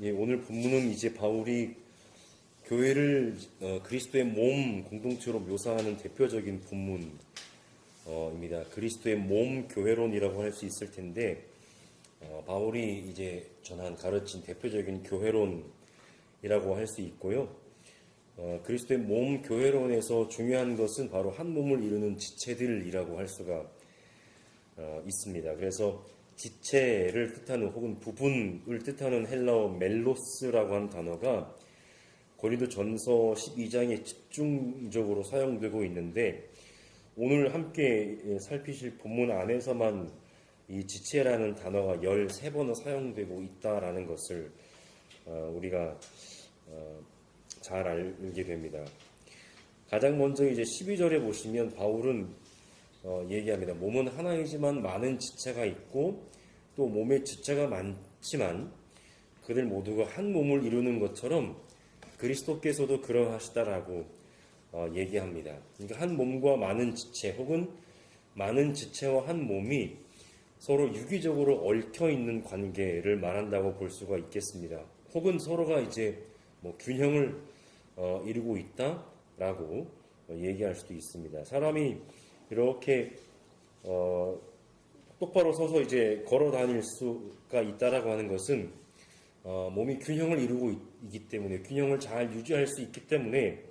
예, 오늘 본문은 이제 바울이 교회를 그리스도의 몸 공동체로 묘사하는 대표적인 본문입니다. 그리스도의 몸 교회론이라고 할 수 있을 텐데 바울이 이제 전한 가르친 대표적인 교회론이라고 할 수 있고요. 그리스도의 몸 교회론에서 중요한 것은 바로 한 몸을 이루는 지체들이라고 할 수가 있습니다. 그래서 지체를 뜻하는 혹은 부분을 뜻하는 헬라어 멜로스라고 하는 단어가 고린도전서 12장에 집중적으로 사용되고 있는데 오늘 함께 살피실 본문 안에서만 이 지체라는 단어가 13번을 사용되고 있다라는 것을 우리가 잘 알게 됩니다. 가장 먼저 이제 12절에 보시면 바울은 얘기합니다. 몸은 하나이지만 많은 지체가 있고 또 몸에 지체가 많지만 그들 모두가 한 몸을 이루는 것처럼 그리스도께서도 그러하시다라고 얘기합니다. 그러니까 한 몸과 많은 지체 혹은 많은 지체와 한 몸이 서로 유기적으로 얽혀 있는 관계를 말한다고 볼 수가 있겠습니다. 혹은 서로가 이제 균형을 이루고 있다라고 얘기할 수도 있습니다. 사람이 이렇게 똑바로 서서 이제 걸어 다닐 수가 있다라고 하는 것은 몸이 균형을 이루고 있기 때문에 균형을 잘 유지할 수 있기 때문에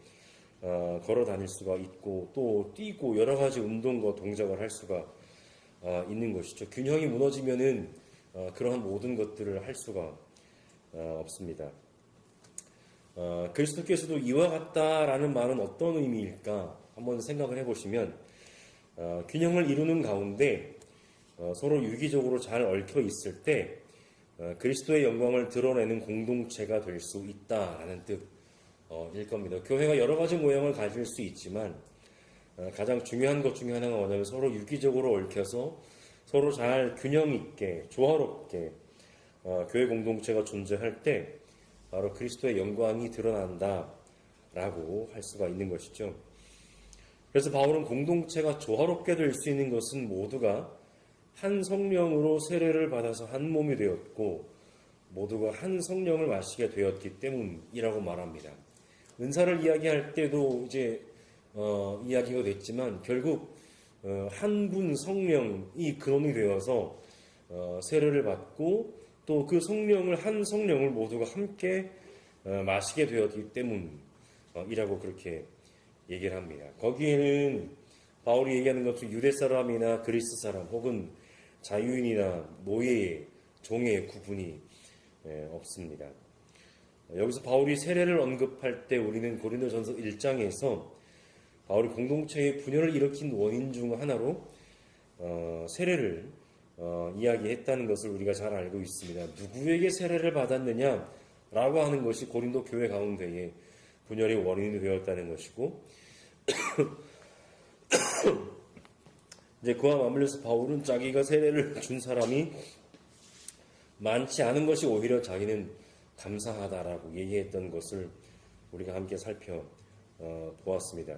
걸어 다닐 수가 있고 또 뛰고 여러 가지 운동과 동작을 할 수가 있는 것이죠. 균형이 무너지면은 그러한 모든 것들을 할 수가 없습니다. 그리스도께서도 이와 같다라는 말은 어떤 의미일까 한번 생각을 해보시면 균형을 이루는 가운데 서로 유기적으로 잘 얽혀 있을 때 그리스도의 영광을 드러내는 공동체가 될 수 있다라는 뜻일 겁니다. 교회가 여러 가지 모양을 가질 수 있지만 가장 중요한 것 중에 하나가 뭐냐면 서로 유기적으로 얽혀서 서로 잘 균형 있게 조화롭게 교회 공동체가 존재할 때 바로 그리스도의 영광이 드러난다라고 할 수가 있는 것이죠. 그래서 바울은 공동체가 조화롭게 될 수 있는 것은 모두가 한 성령으로 세례를 받아서 한 몸이 되었고 모두가 한 성령을 마시게 되었기 때문이라고 말합니다. 은사를 이야기할 때도 이제 이야기가 됐지만 결국 한 분 성령이 근원이 되어서 세례를 받고 또 그 성령을 한 성령을 모두가 함께 마시게 되었기 때문이라고 그렇게 얘기를 합니다. 거기에는 바울이 얘기하는 것은 유대 사람이나 그리스 사람 혹은 자유인이나 노예, 종의 구분이 없습니다. 여기서 바울이 세례를 언급할 때 우리는 고린도전서 1장에서 바울이 공동체의 분열을 일으킨 원인 중 하나로 세례를 이야기했다는 것을 우리가 잘 알고 있습니다. 누구에게 세례를 받았느냐라고 하는 것이 고린도 교회 가운데에 분열의 원인이 되었다는 것이고 이제 그와 맞물려서 바울은 자기가 세례를 준 사람이 많지 않은 것이 오히려 자기는 감사하다라고 얘기했던 것을 우리가 함께 살펴보았습니다.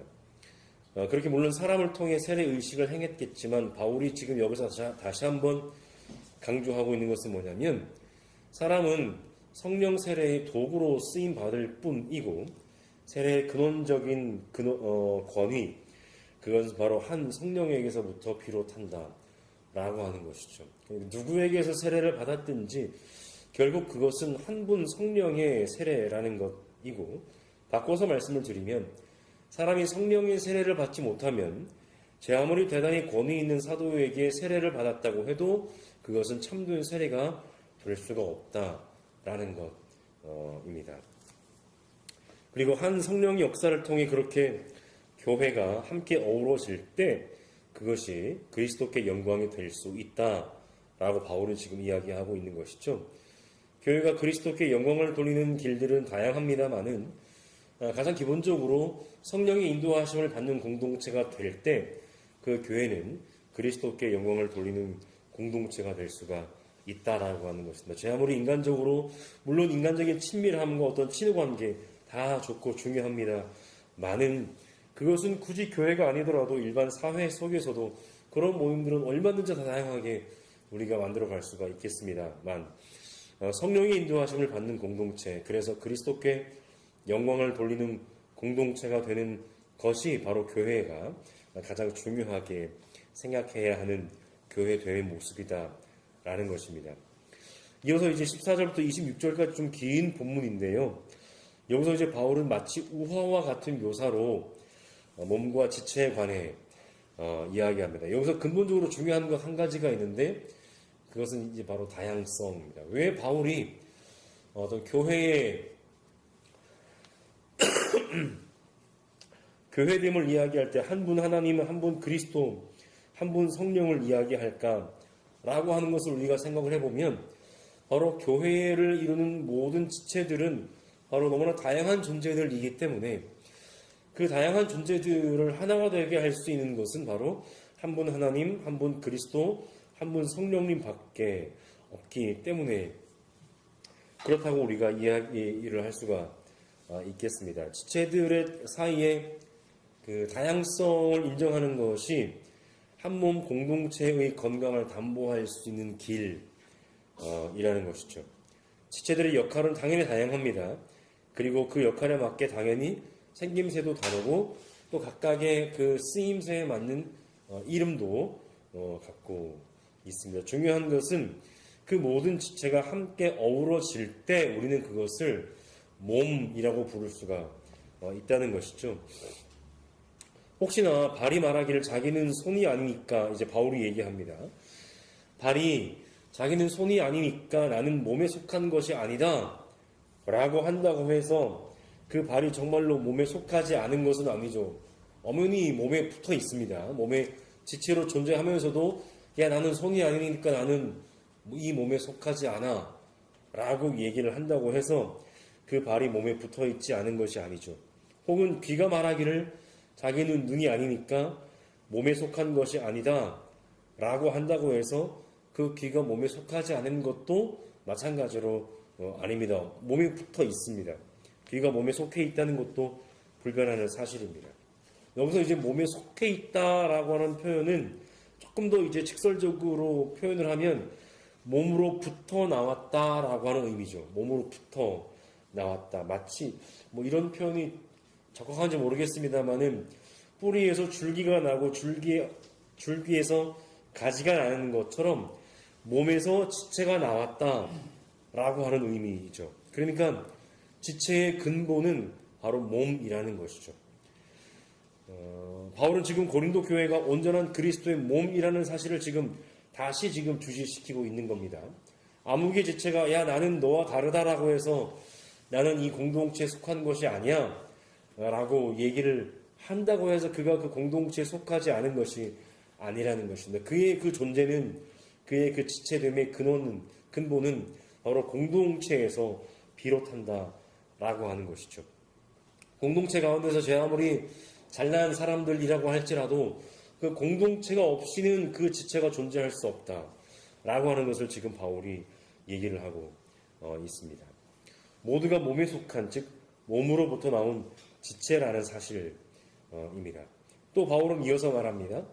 그렇게 물론 사람을 통해 세례 의식을 행했겠지만 바울이 지금 여기서 다시 한번 강조하고 있는 것은 뭐냐면 사람은 성령 세례의 도구로 쓰임 받을 뿐이고 세례의 근원적인 권위 그것은 바로 한 성령에게서부터 비롯한다 라고 하는 것이죠. 누구에게서 세례를 받았든지 결국 그것은 한 분 성령의 세례라는 것이고 바꿔서 말씀을 드리면 사람이 성령의 세례를 받지 못하면 제 아무리 대단히 권위 있는 사도에게 세례를 받았다고 해도 그것은 참된 세례가 될 수가 없다라는 것입니다. 그리고 한 성령의 역사를 통해 그렇게 교회가 함께 어우러질 때 그것이 그리스도께 영광이 될 수 있다라고 바울은 지금 이야기하고 있는 것이죠. 교회가 그리스도께 영광을 돌리는 길들은 다양합니다만은 가장 기본적으로 성령의 인도하심을 받는 공동체가 될 때 그 교회는 그리스도께 영광을 돌리는 공동체가 될 수가 있다라고 하는 것입니다. 제 아무리 인간적으로 물론 인간적인 친밀함과 어떤 친구관계 다 좋고 중요합니다만은 그것은 굳이 교회가 아니더라도 일반 사회 속에서도 그런 모임들은 얼마든지 다 다양하게 우리가 만들어 갈 수가 있겠습니다만 성령의 인도하심을 받는 공동체, 그래서 그리스도께 영광을 돌리는 공동체가 되는 것이 바로 교회가 가장 중요하게 생각해야 하는 교회 대회 모습이다라는 것입니다. 이어서 이제 14절부터 26절까지 좀 긴 본문인데요. 여기서 이제 바울은 마치 우화와 같은 묘사로 몸과 지체에 관해 이야기합니다. 여기서 근본적으로 중요한 것 한 가지가 있는데 그것은 이제 바로 다양성입니다. 왜 바울이 어떤 교회의 교회됨을 이야기할 때 한 분 하나님, 한 분 그리스도, 한 분 성령을 이야기할까라고 하는 것을 우리가 생각을 해보면 바로 교회를 이루는 모든 지체들은 바로 너무나 다양한 존재들이기 때문에 그 다양한 존재들을 하나가 되게 할 수 있는 것은 바로 한 분 하나님, 한 분 그리스도, 한 분 성령님 밖에 없기 때문에 그렇다고 우리가 이야기를 할 수가 있겠습니다. 지체들의 사이에 그 다양성을 인정하는 것이 한 몸 공동체의 건강을 담보할 수 있는 길이라는 것이죠. 지체들의 역할은 당연히 다양합니다. 그리고 그 역할에 맞게 당연히 생김새도 다르고 또 각각의 그 쓰임새에 맞는 이름도 갖고 있습니다. 중요한 것은 그 모든 지체가 함께 어우러질 때 우리는 그것을 몸이라고 부를 수가 있다는 것이죠. 혹시나 발이 말하기를 자기는 손이 아니니까 이제 바울이 얘기합니다. 발이 자기는 손이 아니니까 나는 몸에 속한 것이 아니다 라고 한다고 해서 그 발이 정말로 몸에 속하지 않은 것은 아니죠. 엄연히 몸에 붙어 있습니다. 몸에 지체로 존재하면서도 야 나는 손이 아니니까 나는 이 몸에 속하지 않아 라고 얘기를 한다고 해서 그 발이 몸에 붙어 있지 않은 것이 아니죠. 혹은 귀가 말하기를 자기는 눈이 아니니까 몸에 속한 것이 아니다 라고 한다고 해서 그 귀가 몸에 속하지 않은 것도 마찬가지로 아닙니다. 몸에 붙어 있습니다. 귀가 몸에 속해 있다는 것도 불변하는 사실입니다. 여기서 이제 몸에 속해 있다라고 하는 표현은 조금 더 이제 직설적으로 표현을 하면 몸으로 붙어 나왔다라고 하는 의미죠. 몸으로 붙어 나왔다. 마치 뭐 이런 표현이 적확한지 모르겠습니다만은 뿌리에서 줄기가 나고 줄기에서 가지가 나는 것처럼 몸에서 지체가 나왔다라고 하는 의미이죠. 그러니까 지체의 근본은 바로 몸이라는 것이죠. 바울은 지금 고린도 교회가 온전한 그리스도의 몸이라는 사실을 다시 주시시키고 있는 겁니다. 아무개 지체가 야 나는 너와 다르다라고 해서 나는 이 공동체에 속한 것이 아니야 라고 얘기를 한다고 해서 그가 그 공동체에 속하지 않은 것이 아니라는 것입니다. 그의 그 존재는 그의 그 지체됨의 근본은 바로 공동체에서 비롯한다라고 하는 것이죠. 공동체 가운데서 제 아무리 잘난 사람들이라고 할지라도 그 공동체가 없이는 그 지체가 존재할 수 없다라고 하는 것을 지금 바울이 얘기를 하고 있습니다. 모두가 몸에 속한 즉 몸으로부터 나온 지체라는 사실입니다. 또 바울은 이어서 말합니다.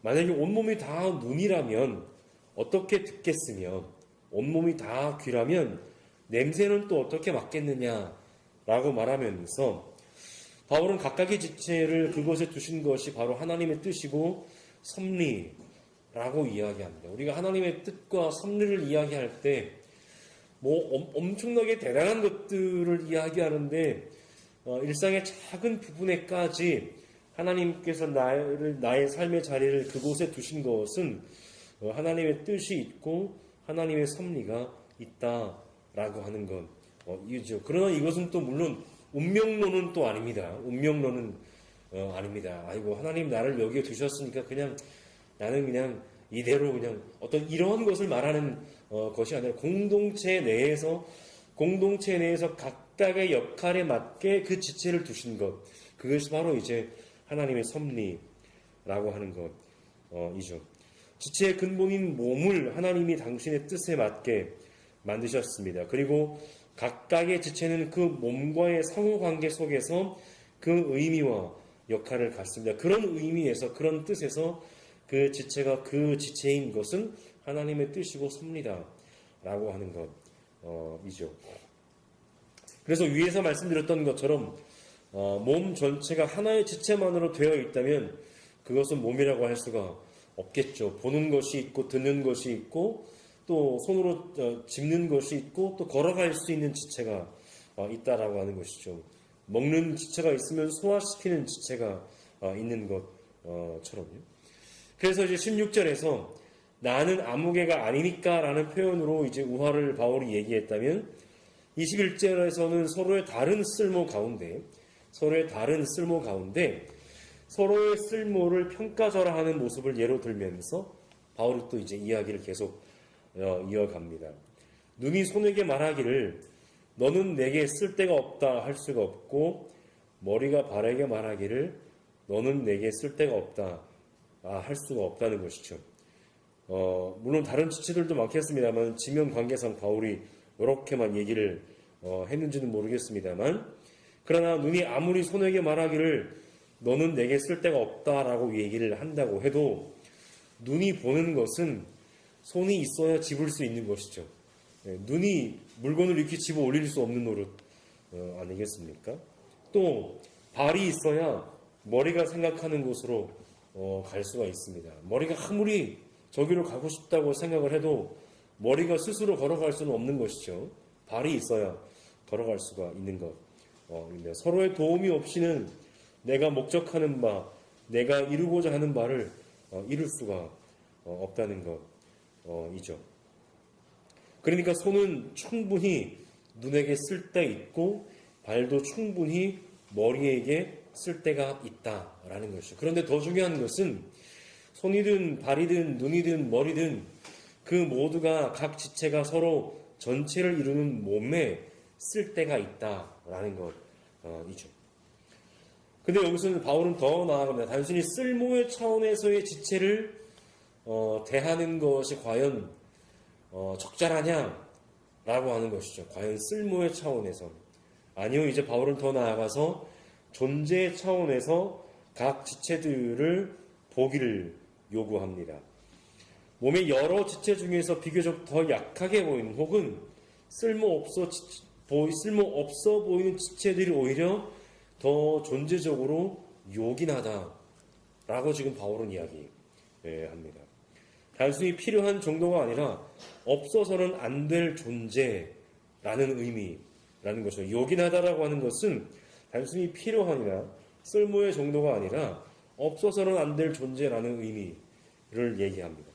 만약에 온몸이 다 눈이라면 어떻게 듣겠으며 온몸이 다 귀라면 냄새는 또 어떻게 맡겠느냐라고 말하면서 바울은 각각의 지체를 그곳에 두신 것이 바로 하나님의 뜻이고 섭리라고 이야기합니다. 우리가 하나님의 뜻과 섭리를 이야기할 때 엄청나게 대단한 것들을 이야기하는데 일상의 작은 부분에까지 하나님께서 나의 삶의 자리를 그곳에 두신 것은 하나님의 뜻이 있고 하나님의 섭리가 있다라고 하는 것이죠. 그러나 이것은 또 물론 운명론은 또 아닙니다. 운명론은 아닙니다. 아이고 하나님 나를 여기에 두셨으니까 나는 그냥 이대로 그냥 어떤 이러한 것을 말하는 것이 아니라 공동체 내에서 각각의 역할에 맞게 그 지체를 두신 것, 그것이 바로 이제 하나님의 섭리라고 하는 것이죠. 지체의 근본인 몸을 하나님이 당신의 뜻에 맞게 만드셨습니다. 그리고 각각의 지체는 그 몸과의 상호관계 속에서 그 의미와 역할을 갖습니다. 그런 의미에서, 그런 뜻에서 그 지체가 그 지체인 것은 하나님의 뜻이고 섭리다라고 하는 이죠. 그래서 위에서 말씀드렸던 것처럼 몸 전체가 하나의 지체만으로 되어 있다면 그것은 몸이라고 할 수가 없겠죠. 보는 것이 있고 듣는 것이 있고 또 손으로 짚는 것이 있고 또 걸어갈 수 있는 지체가 있다라고 하는 것이죠. 먹는 지체가 있으면 소화시키는 지체가 있는 것처럼요. 그래서 이제 16절에서 나는 아무개가 아니니까 라는 표현으로 이제 우화를 바울이 얘기했다면 21절에서는 서로의 다른 쓸모 가운데 서로의 쓸모를 평가절하하는 모습을 예로 들면서 바울이 또 이제 이야기를 계속 이어갑니다. 눈이 손에게 말하기를 너는 내게 쓸데가 없다 할 수가 없고 머리가 발에게 말하기를 너는 내게 쓸데가 없다 할 수가 없다는 것이죠. 물론 다른 지체들도 많겠습니다만 지면 관계상 바울이 이렇게만 얘기를 했는지는 모르겠습니다만 그러나 눈이 아무리 손에게 말하기를 너는 내게 쓸데가 없다라고 얘기를 한다고 해도 눈이 보는 것은 손이 있어야 집을 수 있는 것이죠. 눈이 물건을 이렇게 집어 올릴 수 없는 노릇 아니겠습니까? 또 발이 있어야 머리가 생각하는 곳으로 갈 수가 있습니다. 머리가 아무리 저기로 가고 싶다고 생각을 해도 머리가 스스로 걸어갈 수는 없는 것이죠. 발이 있어야 걸어갈 수가 있는 것입니다. 서로의 도움이 없이는 내가 목적하는 바, 내가 이루고자 하는 바를 이룰 수가 없다는 것이죠. 그러니까 손은 충분히 눈에게 쓸데 있고 발도 충분히 머리에게 쓸데가 있다라는 것이죠. 그런데 더 중요한 것은 손이든 발이든 눈이든 머리든 그 모두가 각 지체가 서로 전체를 이루는 몸에 쓸데가 있다라는 것이죠. 근데 여기서는 바울은 더 나아갑니다. 단순히 쓸모의 차원에서의 지체를 대하는 것이 과연 적절하냐라고 하는 것이죠. 과연 쓸모의 차원에서. 아니요, 이제 바울은 더 나아가서 존재의 차원에서 각 지체들을 보기를 요구합니다. 몸의 여러 지체 중에서 비교적 더 약하게 보이는 혹은 쓸모없어 보이는 지체들이 오히려 더 존재적으로 요긴하다라고 지금 바울은 이야기합니다. 단순히 필요한 정도가 아니라 없어서는 안 될 존재라는 의미라는 것이죠. 요긴하다라고 하는 것은 단순히 필요한이나 쓸모의 정도가 아니라 없어서는 안 될 존재라는 의미를 얘기합니다.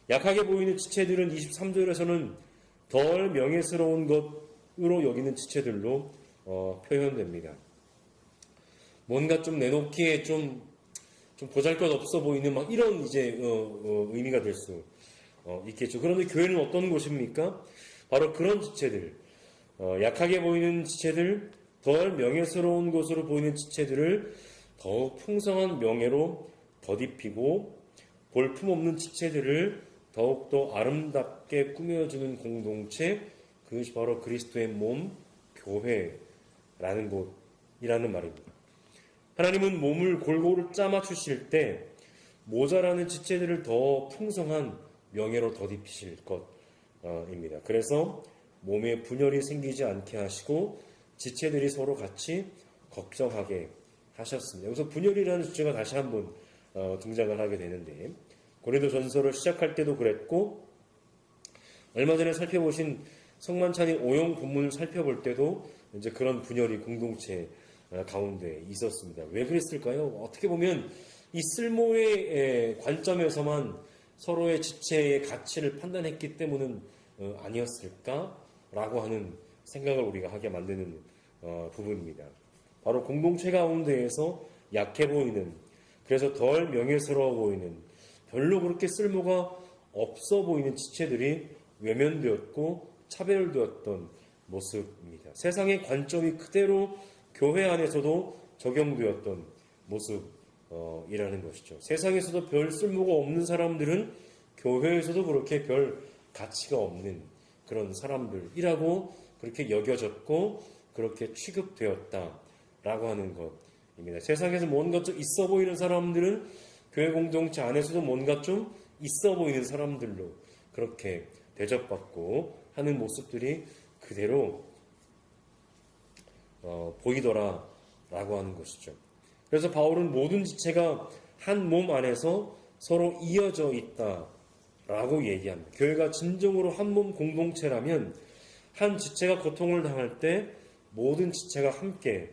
약하게 보이는 지체들은 23절에서는 덜 명예스러운 것으로 여기는 지체들로 표현됩니다. 뭔가 좀 내놓기에 좀 보잘것없어 보이는 막 이런 이제 의미가 될 수 있겠죠. 그런데 교회는 어떤 곳입니까? 바로 그런 지체들, 약하게 보이는 지체들, 덜 명예스러운 것으로 보이는 지체들을 더욱 풍성한 명예로 덧입히고 볼품없는 지체들을 더욱더 아름답게 꾸며주는 공동체, 그것이 바로 그리스도의 몸, 교회라는 곳이라는 말입니다. 하나님은 몸을 골고루 짜맞추실 때 모자라는 지체들을 더 풍성한 명예로 덧입히실 것입니다. 그래서 몸에 분열이 생기지 않게 하시고 지체들이 서로 같이 걱정하게 하셨습니다. 여기서 분열이라는 주제가 다시 한번 등장을 하게 되는데 고린도전서를 시작할 때도 그랬고 얼마 전에 살펴보신 성만찬이 오용 본문을 살펴볼 때도 이제 그런 분열이 공동체 가운데 있었습니다. 왜 그랬을까요? 어떻게 보면 이 쓸모의 관점에서만 서로의 지체의 가치를 판단했기 때문은 아니었을까라고 하는 생각을 우리가 하게 만드는 부분입니다. 바로 공동체 가운데에서 약해 보이는, 그래서 덜 명예스러워 보이는, 별로 그렇게 쓸모가 없어 보이는 지체들이 외면되었고 차별되었던 모습입니다. 세상의 관점이 그대로 교회 안에서도 적용되었던 모습이라는 것이죠. 세상에서도 별 쓸모가 없는 사람들은 교회에서도 그렇게 별 가치가 없는 그런 사람들이라고 그렇게 여겨졌고 그렇게 취급되었다라고 하는 것입니다. 세상에서 뭔가 좀 있어 보이는 사람들은 교회 공동체 안에서도 뭔가 좀 있어 보이는 사람들로 그렇게 대접받고 하는 모습들이 그대로 보이더라라고 하는 것이죠. 그래서 바울은 모든 지체가 한 몸 안에서 서로 이어져 있다라고 얘기합니다. 교회가 진정으로 한 몸 공동체라면 한 지체가 고통을 당할 때 모든 지체가 함께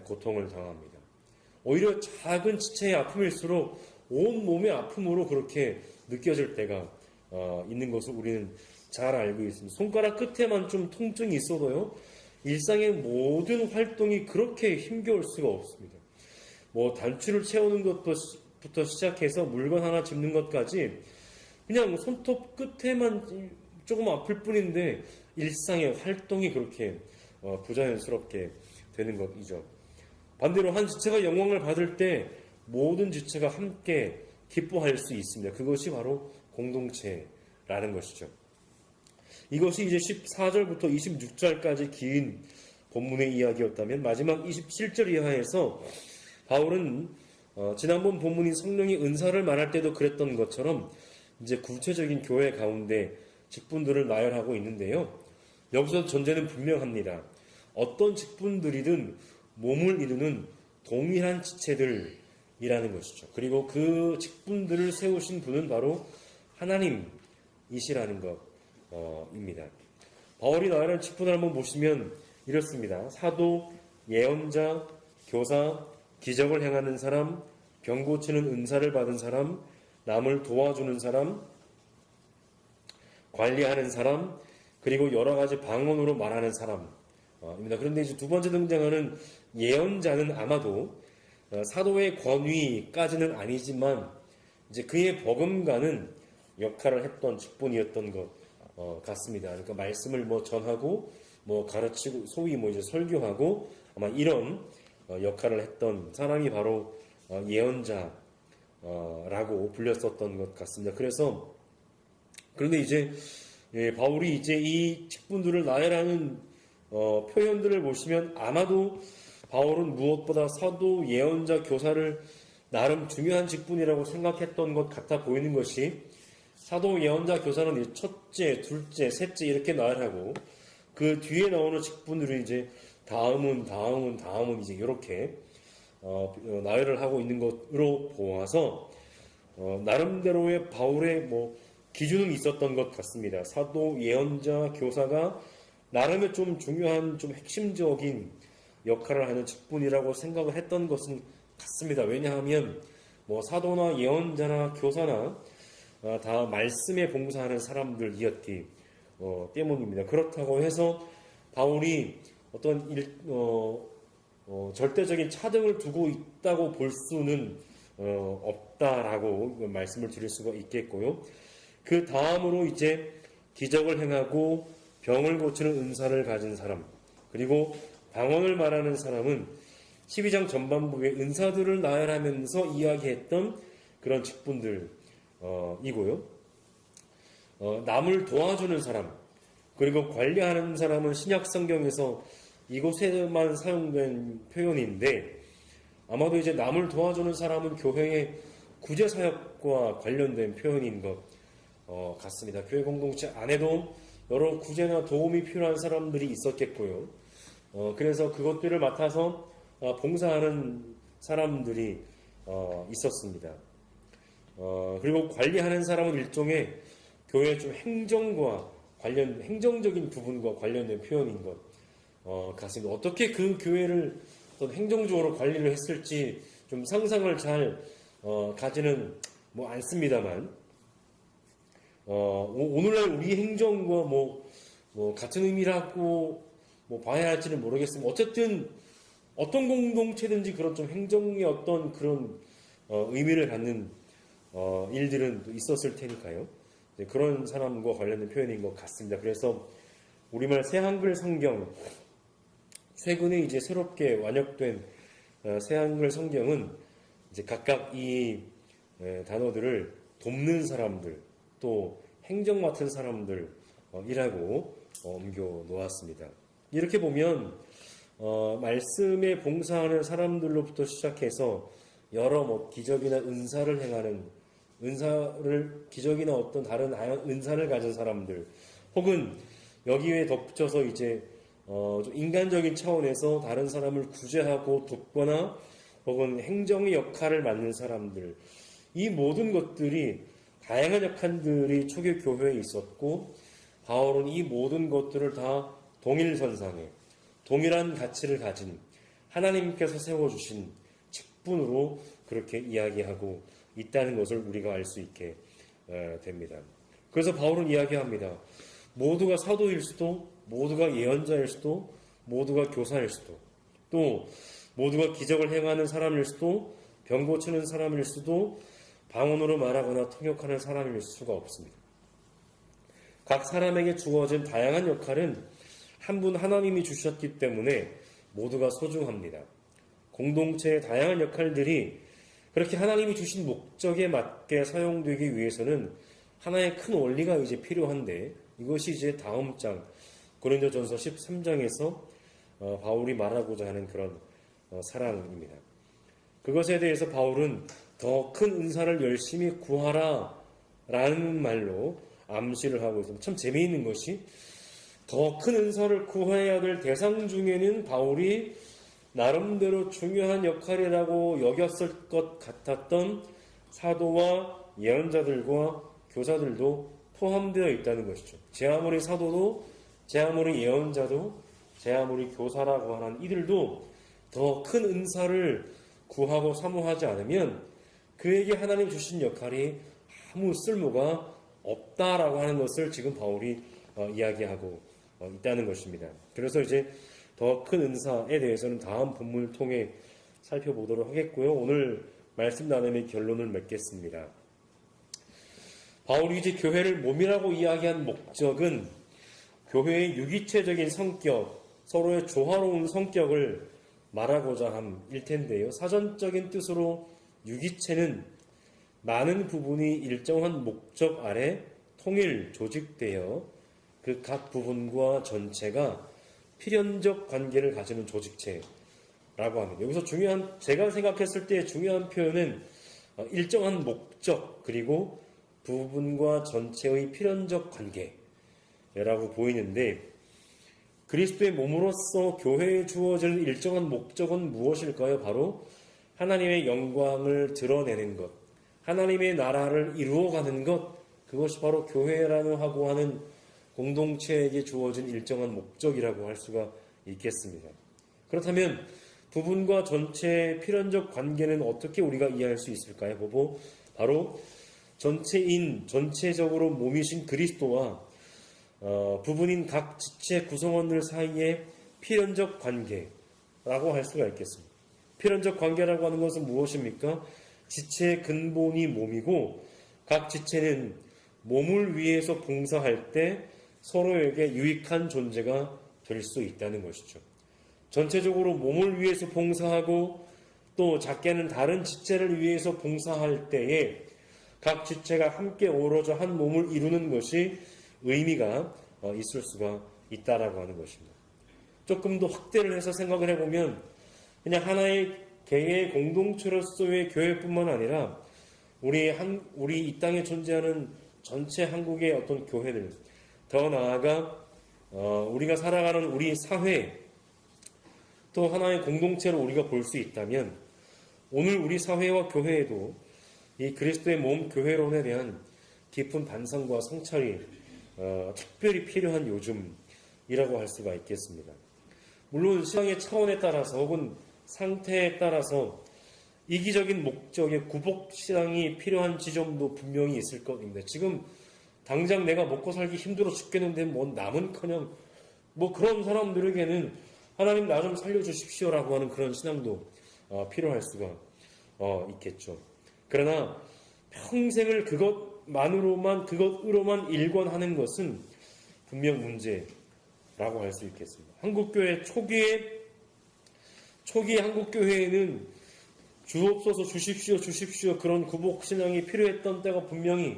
고통을 당합니다. 오히려 작은 지체의 아픔일수록 온 몸의 아픔으로 그렇게 느껴질 때가 있는 것을 우리는 잘 알고 있습니다. 손가락 끝에만 좀 통증이 있어도요, 일상의 모든 활동이 그렇게 힘겨울 수가 없습니다. 뭐 단추를 채우는 것부터 시작해서 물건 하나 짚는 것까지 그냥 손톱 끝에만 조금 아플 뿐인데 일상의 활동이 그렇게 부자연스럽게 되는 것이죠. 반대로 한 지체가 영광을 받을 때 모든 지체가 함께 기뻐할 수 있습니다. 그것이 바로 공동체라는 것이죠. 이것이 이제 14절부터 26절까지 긴 본문의 이야기였다면 마지막 27절 이하에서 바울은 지난번 본문인 성령의 은사를 말할 때도 그랬던 것처럼 이제 구체적인 교회 가운데 직분들을 나열하고 있는데요. 여기서 전제는 분명합니다. 어떤 직분들이든 몸을 이루는 동일한 지체들이라는 것이죠. 그리고 그 직분들을 세우신 분은 바로 하나님이시라는 것입니다. 바울이 나열한 직분을 한번 보시면 이렇습니다. 사도, 예언자, 교사, 기적을 행하는 사람, 병 고치는 은사를 받은 사람, 남을 도와주는 사람, 관리하는 사람, 그리고 여러 가지 방언으로 말하는 사람입니다. 그런데 이제 두 번째 등장하는 예언자는 아마도 사도의 권위까지는 아니지만 이제 그의 버금가는 역할을 했던 직분이었던 것 같습니다. 그러니까 말씀을 뭐 전하고 뭐 가르치고 소위 뭐 이제 설교하고 아마 이런 역할을 했던 사람이 바로 예언자라고 불렸었던 것 같습니다. 그런데 이제 바울이 이제 이 직분들을 나열하는 표현들을 보시면 아마도 바울은 무엇보다 사도, 예언자, 교사를 나름 중요한 직분이라고 생각했던 것 같아 보이는 것이 사도, 예언자, 교사는 첫째, 둘째, 셋째 이렇게 나열하고 그 뒤에 나오는 직분들은 이제 다음은 이제 이렇게 나열을 하고 있는 것으로 보아서 나름대로의 바울의 뭐 기준은 있었던 것 같습니다. 사도, 예언자, 교사가 나름의 좀 중요한 좀 핵심적인 역할을 하는 직분이라고 생각을 했던 것은 같습니다. 왜냐하면 뭐 사도나 예언자나 교사나 다 말씀에 봉사하는 사람들이었기 때문입니다. 그렇다고 해서 바울이 어떤 절대적인 차등을 두고 있다고 볼 수는 없다라고 말씀을 드릴 수가 있겠고요. 그 다음으로 이제 기적을 행하고 병을 고치는 은사를 가진 사람, 그리고 방언을 말하는 사람은 12장 전반부에 은사들을 나열하면서 이야기했던 그런 직분들이고요. 남을 도와주는 사람, 그리고 관리하는 사람은 신약 성경에서 이곳에만 사용된 표현인데 아마도 이제 남을 도와주는 사람은 교회의 구제 사역과 관련된 표현인 것 같습니다. 교회 공동체 안에도 여러 구제나 도움이 필요한 사람들이 있었겠고요. 그래서 그것들을 맡아서 봉사하는 사람들이 있었습니다. 그리고 관리하는 사람은 일종의 교회의 좀 행정적인 부분과 관련된 표현인 것 같습니다. 어떻게 그 교회를 어떤 행정적으로 관리를 했을지 좀 상상을 잘 가지는 뭐 않습니다만 오늘날 우리 행정과 뭐 같은 의미라고 뭐 봐야 할지는 모르겠지만 어쨌든 어떤 공동체든지 그런 좀 행정의 어떤 그런 의미를 갖는 일들은 있었을 테니까요. 그런 사람과 관련된 표현인 것 같습니다. 그래서 우리말 새한글 성경 최근에 이제 새롭게 완역된 새한글 성경은 이제 각각 이 단어들을 돕는 사람들 또 행정 맡은 사람들이라고 옮겨 놓았습니다. 이렇게 보면 말씀에 봉사하는 사람들로부터 시작해서 여러 뭐 기적이나 은사를 행하는 기적이나 어떤 다른 은사를 가진 사람들 혹은 여기에 덧붙여서 이제 좀 인간적인 차원에서 다른 사람을 구제하고 돕거나 혹은 행정의 역할을 맡는 사람들, 이 모든 것들이 다양한 역할들이 초기 교회에 있었고, 바울은 이 모든 것들을 다 동일선상에 동일한 가치를 가진 하나님께서 세워주신 직분으로 그렇게 이야기하고 있다는 것을 우리가 알 수 있게 됩니다. 그래서 바울은 이야기합니다. 모두가 사도일 수도, 모두가 예언자일 수도, 모두가 교사일 수도, 또 모두가 기적을 행하는 사람일 수도, 병 고치는 사람일 수도, 방언으로 말하거나 통역하는 사람일 수가 없습니다. 각 사람에게 주어진 다양한 역할은 한 분 하나님이 주셨기 때문에 모두가 소중합니다. 공동체의 다양한 역할들이 그렇게 하나님이 주신 목적에 맞게 사용되기 위해서는 하나의 큰 원리가 이제 필요한데, 이것이 이제 다음 장 고린도전서 13장에서 바울이 말하고자 하는 그런 사랑입니다. 그것에 대해서 바울은 더 큰 은사를 열심히 구하라 라는 말로 암시를 하고 있습니다. 참 재미있는 것이, 더 큰 은사를 구해야 될 대상 중에는 바울이 나름대로 중요한 역할이라고 여겼을 것 같았던 사도와 예언자들과 교사들도 포함되어 있다는 것이죠. 제 아무리 사도도, 제 아무리 예언자도, 제 아무리 교사라고 하는 이들도 더 큰 은사를 구하고 사모하지 않으면 그에게 하나님 주신 역할이 아무 쓸모가 없다라고 하는 것을 지금 바울이 이야기하고 있다는 것입니다. 그래서 이제 더 큰 은사에 대해서는 다음 본문을 통해 살펴보도록 하겠고요. 오늘 말씀 나눔의 결론을 맺겠습니다. 바울이 이제 교회를 몸이라고 이야기한 목적은 교회의 유기체적인 성격, 서로의 조화로운 성격을 말하고자 함일 텐데요. 사전적인 뜻으로 유기체는 많은 부분이 일정한 목적 아래 통일 조직되어 그 각 부분과 전체가 필연적 관계를 가지는 조직체라고 합니다. 여기서 제가 생각했을 때 중요한 표현은 일정한 목적 그리고 부분과 전체의 필연적 관계라고 보이는데, 그리스도의 몸으로서 교회에 주어질 일정한 목적은 무엇일까요? 바로 하나님의 영광을 드러내는 것, 하나님의 나라를 이루어가는 것, 그것이 바로 교회라는 하고 하는 공동체에게 주어진 일정한 목적이라고 할 수가 있겠습니다. 그렇다면 부분과 전체의 필연적 관계는 어떻게 우리가 이해할 수 있을까요? 바로 전체적으로 몸이신 그리스도와 부분인 각 지체 구성원들 사이의 필연적 관계라고 할 수가 있겠습니다. 필연적 관계라고 하는 것은 무엇입니까? 지체의 근본이 몸이고 각 지체는 몸을 위해서 봉사할 때 서로에게 유익한 존재가 될 수 있다는 것이죠. 전체적으로 몸을 위해서 봉사하고 또 작게는 다른 지체를 위해서 봉사할 때에 각 지체가 함께 어우러져 한 몸을 이루는 것이 의미가 있을 수가 있다라고 하는 것입니다. 조금 더 확대를 해서 생각을 해보면 그냥 하나의 개의 공동체로서의 교회뿐만 아니라 우리 이 땅에 존재하는 전체 한국의 어떤 교회들, 더 나아가 우리가 살아가는 우리 사회, 또 하나의 공동체로 우리가 볼 수 있다면 오늘 우리 사회와 교회에도 이 그리스도의 몸 교회론에 대한 깊은 반성과 성찰이 특별히 필요한 요즘이라고 할 수가 있겠습니다. 물론 시장의 차원에 따라서 혹은 상태에 따라서 이기적인 목적의 구복시장이 필요한 지점도 분명히 있을 것입니다. 지금 당장 내가 먹고 살기 힘들어 죽겠는데 남은커녕 그런 사람들에게는 하나님 나 좀 살려주십시오라고 하는 그런 신앙도 필요할 수가 있겠죠. 그러나 평생을 그것으로만 일관하는 것은 분명 문제라고 할 수 있겠습니다. 한국교회 초기의 한국교회에는 주옵소서 주십시오 그런 구복신앙이 필요했던 때가 분명히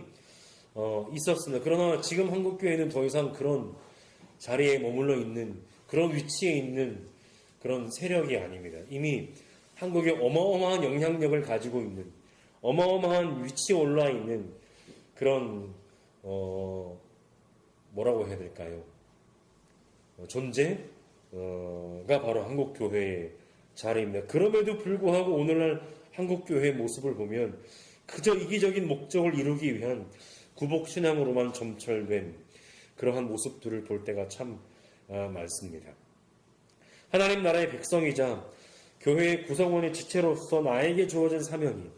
있었습니다. 그러나 지금 한국교회는 더 이상 그런 자리에 머물러 있는, 그런 위치에 있는 그런 세력이 아닙니다. 이미 한국에 어마어마한 영향력을 가지고 있는, 어마어마한 위치에 올라 있는 그런 뭐라고 해야 될까요? 존재가 바로 한국교회의 자리입니다. 그럼에도 불구하고 오늘날 한국교회의 모습을 보면 그저 이기적인 목적을 이루기 위한 구복신앙으로만 점철된 그러한 모습들을 볼 때가 참 많습니다. 하나님 나라의 백성이자 교회의 구성원의 지체로서 나에게 주어진 사명이,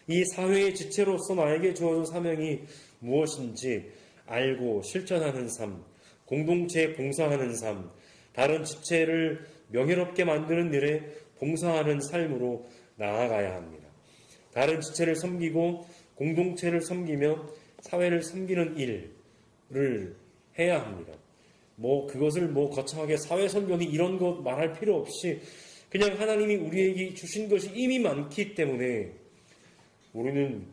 이 사회의 지체로서 나에게 주어진 사명이 무엇인지 알고 실천하는 삶, 공동체에 봉사하는 삶, 다른 지체를 명예롭게 만드는 일에 봉사하는 삶으로 나아가야 합니다. 다른 지체를 섬기고 공동체를 섬기며 사회를 섬기는 일을 해야 합니다. 그것을 거창하게 사회선교니 이런 것 말할 필요 없이 그냥 하나님이 우리에게 주신 것이 이미 많기 때문에 우리는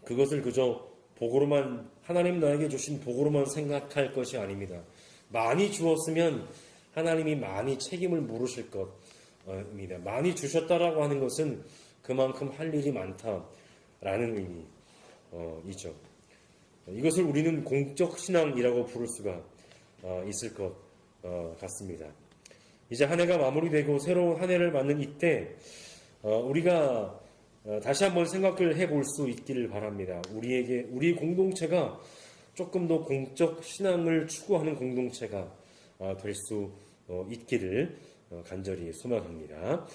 그것을 그저 복으로만, 하나님 나에게 주신 복으로만 생각할 것이 아닙니다. 많이 주었으면 하나님이 많이 책임을 물으실 것입니다. 많이 주셨다라고 하는 것은 그만큼 할 일이 많다라는 의미이죠. 이것을 우리는 공적 신앙이라고 부를 수가 있을 것 같습니다. 이제 한 해가 마무리되고 새로운 한 해를 맞는 이때 우리가 다시 한번 생각을 해볼 수 있기를 바랍니다. 우리 공동체가 조금 더 공적 신앙을 추구하는 공동체가 될 수 있기를 간절히 소망합니다.